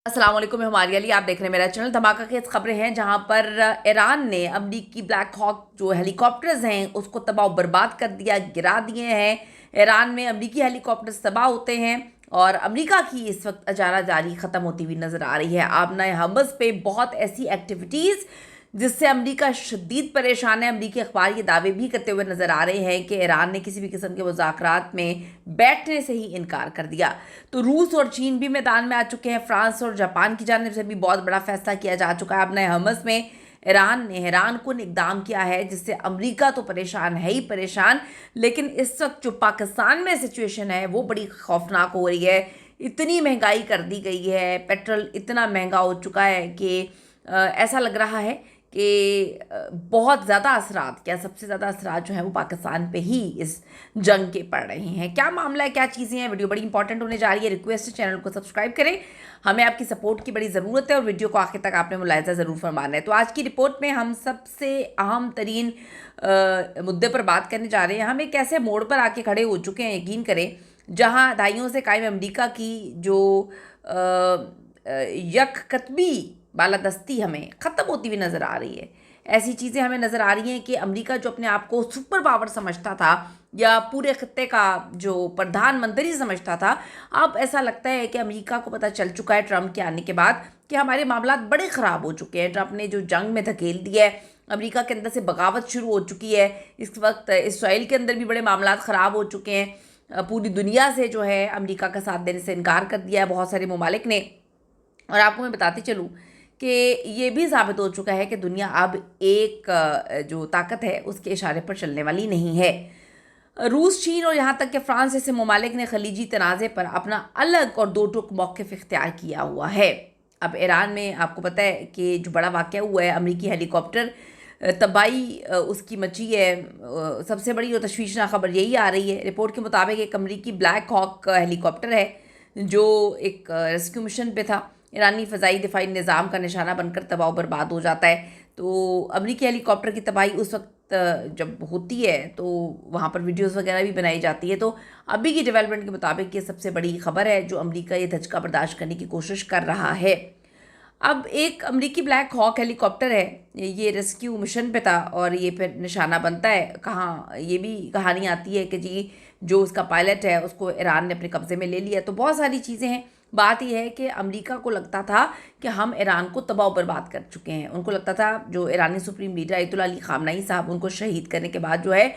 अस्सलाम वालेकुम, मैं हमारी अली। आप देख रहे हैं मेरा चैनल। धमाका खेज खबरें हैं जहां पर ईरान ने अमरीकी ब्लैक हॉक जो हेलीकॉप्टर्स हैं उसको तबाह बर्बाद कर दिया, गिरा दिए हैं। ईरान में अमरीकी हेलीकॉप्टर्स तबाह होते हैं और अमेरिका की इस वक्त अजारा जारी ख़त्म होती हुई नज़र आ रही है। आबना हमस पे बहुत ऐसी एक्टिविटीज़ जिससे अमेरिका शदीद परेशान है। अमरीकी अखबार ये दावे भी करते हुए नज़र आ रहे हैं कि ईरान ने किसी भी किस्म के मुज़ाकरात में बैठने से ही इनकार कर दिया। तो रूस और चीन भी मैदान में आ चुके हैं। फ्रांस और जापान की जानिब से भी बहुत बड़ा फैसला किया जा चुका है। अपने हमस में ईरान ने हैरान कुन इकदाम किया है जिससे अमेरिका तो परेशान है ही परेशान, लेकिन इस वक्त जो पाकिस्तान में सिचुएशन है वो बड़ी खौफनाक हो रही है। इतनी महंगाई कर दी गई है, पेट्रोल इतना महंगा हो चुका है कि ऐसा लग रहा है कि बहुत ज़्यादा असरात, क्या सबसे ज़्यादा असरात जो हैं वो पाकिस्तान पे ही इस जंग के पड़ रहे हैं। क्या मामला है, क्या चीज़ें हैं, वीडियो बड़ी इंपॉर्टेंट होने जा रही है। रिक्वेस्ट है चैनल को सब्सक्राइब करें, हमें आपकी सपोर्ट की बड़ी ज़रूरत है और वीडियो को आखिर तक आपने मुलाहिज़ा ज़रूर फरमाना है। तो आज की रिपोर्ट में हम सबसे अहम तरीन मुद्दे पर बात करने जा रहे हैं। हम एक ऐसे मोड़ पर आके खड़े हो चुके हैं, यकीन करें, जहाँ दहाइयों से कायम अमरीका की जो यककतबी बालादस्ती हमें ख़त्म होती हुई नज़र आ रही है। ऐसी चीज़ें हमें नज़र आ रही हैं कि अमेरिका जो अपने आप को सुपर पावर समझता था या पूरे खत्ते का जो प्रधानमंत्री समझता था, अब ऐसा लगता है कि अमेरिका को पता चल चुका है ट्रंप के आने के बाद कि हमारे मामलात बड़े ख़राब हो चुके हैं। ट्रंप ने जो जंग में धकेल दिया है, अमेरिका के अंदर से बगावत शुरू हो चुकी है। इस वक्त इसराइल के अंदर भी बड़े मामलात ख़राब हो चुके हैं। पूरी दुनिया से जो है अमेरिका का साथ देने से इनकार कर दिया है बहुत सारे ममालिक ने। और आपको मैं बताती चलूँ कि ये भी साबित हो चुका है कि दुनिया अब एक जो ताकत है उसके इशारे पर चलने वाली नहीं है। रूस, चीन और यहाँ तक कि फ्रांस जैसे ममालिक ने खलीजी तनाज़े पर अपना अलग और दो टुक मौक़िफ़ इख्तियार किया हुआ है। अब ईरान में आपको पता है कि जो बड़ा वाक़या हुआ है, अमरीकी हेलीकॉप्टर तबाही उसकी मची है। सबसे बड़ी और तशवीशनाक खबर यही आ रही है, रिपोर्ट के मुताबिक एक अमरीकी ब्लैक हॉक हेलीकॉप्टर है जो एक रेस्क्यू मिशन पे था, ईरानी फ़ज़ाई दिफाई निज़ाम का निशाना बनकर तबाह बर्बाद हो जाता है। तो अमरीकी हेलीकॉप्टर की तबाही उस वक्त जब होती है तो वहाँ पर वीडियोस वगैरह भी बनाई जाती है। तो अभी की डेवलपमेंट के मुताबिक ये सबसे बड़ी खबर है जो अमरीका ये धचका बर्दाश्त करने की कोशिश कर रहा है। अब एक अमरीकी ब्लैक हॉक हेलीकॉप्टर है, ये रेस्क्यू मिशन पे था और ये फिर निशाना बनता है कहाँ, ये भी कहानी आती है कि जी जो उसका पायलट है उसको ईरान ने अपने कब्ज़े में ले लिया। तो बहुत सारी चीज़ें हैं। बात यह है कि अमेरिका को लगता था कि हम ईरान को तबाह बर्बाद कर चुके हैं। उनको लगता था, जो ईरानी सुप्रीम लीडर अयतुल्ला अली ख़ामनेई साहब, उनको शहीद करने के बाद जो है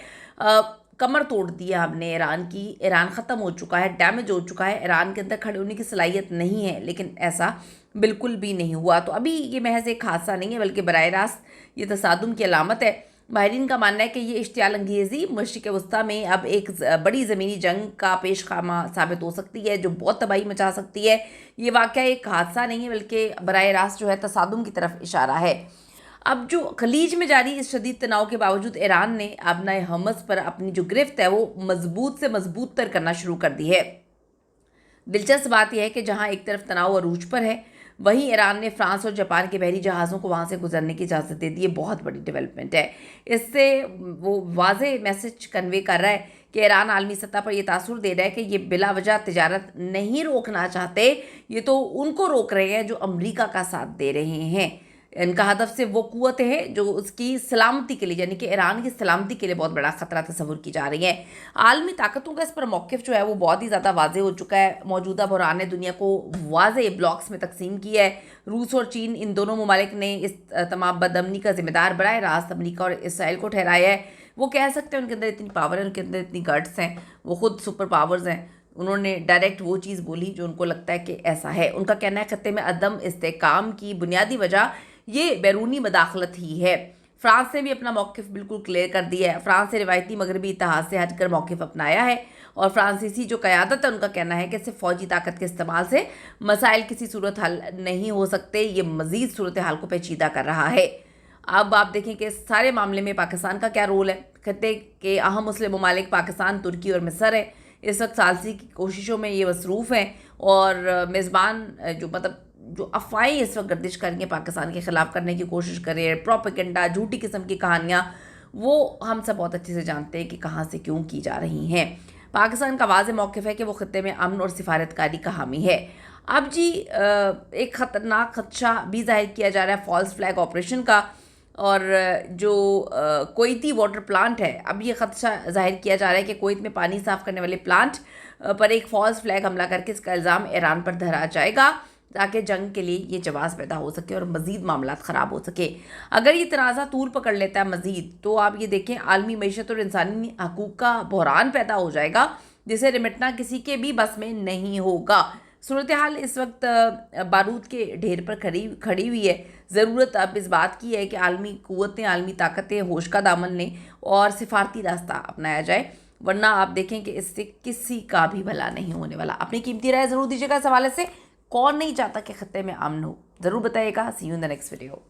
कमर तोड़ दिया हमने ईरान की। ईरान ख़त्म हो चुका है, डैमेज हो चुका है, ईरान के अंदर खड़े होने की सलाहियत नहीं है। लेकिन ऐसा बिल्कुल भी नहीं हुआ। तो अभी ये महज एक हादसा नहीं है बल्कि बराह रास्त ये तसादुम की अलामत है। माहिरीन का मानना है कि ये इश्तियाल अंगेज़ी मशरिक़ वस्ता में अब एक बड़ी ज़मीनी जंग का पेश खामा साबित हो सकती है जो बहुत तबाही मचा सकती है। ये वाक़या एक हादसा नहीं है बल्कि बराह रास्त जो है तसादुम की तरफ इशारा है। अब जो खलीज में जारी इस शदीद तनाव के बावजूद ईरान ने अपना हमस पर अपनी जो गिरफ्त है वो मजबूत से मजबूत तर करना शुरू कर दी है। दिलचस्प बात यह है कि जहाँ एक तरफ तनाव अरूज पर है, वहीं ईरान ने फ्रांस और जापान के बहरी जहाज़ों को वहाँ से गुजरने की इजाज़त दे दी है। बहुत बड़ी डेवलपमेंट है। इससे वो वाज़ेह मैसेज कन्वे कर रहा है कि ईरान आलमी सतह पर यह तासुर दे रहा है कि ये बिला वजह तिजारत नहीं रोकना चाहते, ये तो उनको रोक रहे हैं जो अमरीका का साथ दे रहे हैं। इनका हदफ से वो क़ुव्वत है जो उसकी सलामती के लिए, यानी कि ईरान की सलामती के लिए बहुत बड़ा ख़तरा तस्वुर की जा रही है। आलमी ताकतों का इस पर मौक़िफ़ जो है वो बहुत ही ज़्यादा वाज़ेह हो चुका है। मौजूदा बहरान ने दुनिया को वाज़ेह ब्लॉक्स में तकसीम किया है। रूस और चीन, इन दोनों ममालिक ने इस तमाम बदअमनी का ज़िम्मेदार बराह रास्त अमरीका और इसराइल को ठहराया है। वो कह सकते हैं उनके अंदर इतनी पावर है, उनके अंदर इतनी गट्स हैं, वो ख़ुद सुपर पावर्स हैं। उन्होंने डायरेक्ट वो चीज़ बोली जो उनको लगता है कि ऐसा है। उनका कहना है खत्ते में अदम इस्तेहकाम की बुनियादी वजह ये बैरूनी मदाखलत ही है। फ्रांस ने भी अपना मौक़िफ़ बिल्कुल क्लियर कर दिया है। फ्रांस ने रिवायती मगरबी इत्तेहाद से हटकर मौक़िफ़ अपनाया है और फ्रांसीसी जो क़यादत है उनका कहना है कि सिर्फ फ़ौजी ताकत के इस्तेमाल से मसाइल किसी सूरत हल नहीं हो सकते। ये मज़ीद सूरत हाल को पेचीदा कर रहा है। अब आप देखें कि सारे मामले में पाकिस्तान का क्या रोल है। खत्ते के अहम मुस्लिम ममालिक पाकिस्तान, तुर्की और मिस्र है। इस वक्त सालसी की कोशिशों में ये मसरूफ़ हैं और मेज़बान जो अफवाहें इस वक्त गर्दिश करेंगे पाकिस्तान के ख़िलाफ़ करने की कोशिश कर रहे हैं, प्रोपेगेंडा, झूठी किस्म की कहानियाँ, वो हम सब बहुत अच्छे से जानते हैं कि कहाँ से क्यों की जा रही हैं। पाकिस्तान का वाज़ेह मौक़िफ़ है कि वो ख़त्ते में अमन और सिफारतकारी का हामी है। अब जी एक ख़तरनाक खदशा भी ज़ाहिर किया जा रहा है फॉल्स फ्लैग ऑपरेशन का, और जो कोयती वाटर प्लांट है, अब ये खदशा ज़ाहिर किया जा रहा है कि कुवैत में पानी साफ़ करने वाले प्लांट पर एक फॉल्स फ्लैग हमला करके इसका इल्ज़ाम ईरान पर धरा जाएगा, ताकि जंग के लिए ये जवाज़ पैदा हो सके और मज़ीद मामला ख़राब हो सके। अगर ये तनाज़ा तूल पकड़ लेता है मज़ीद, तो आप ये देखें आलमी मईशत और इंसानी हकूक़ का बहरान पैदा हो जाएगा, जिसे निपटना किसी के भी बस में नहीं होगा। सूरत हाल इस वक्त बारूद के ढेर पर खड़ी हुई है। ज़रूरत अब इस बात की है कि आलमी क़ुव्वतें, आलमी ताकतें होश का दामन लें और सिफारती रास्ता अपनाया जाए, वरना आप देखें कि इससे किसी का भी भला नहीं होने वाला। अपनी कीमती राय ज़रूर दीजिएगा इस हवाले से। कौन नहीं चाहता कि खत्ते में अमन हो, ज़रूर बताइएगा। See you in the next video.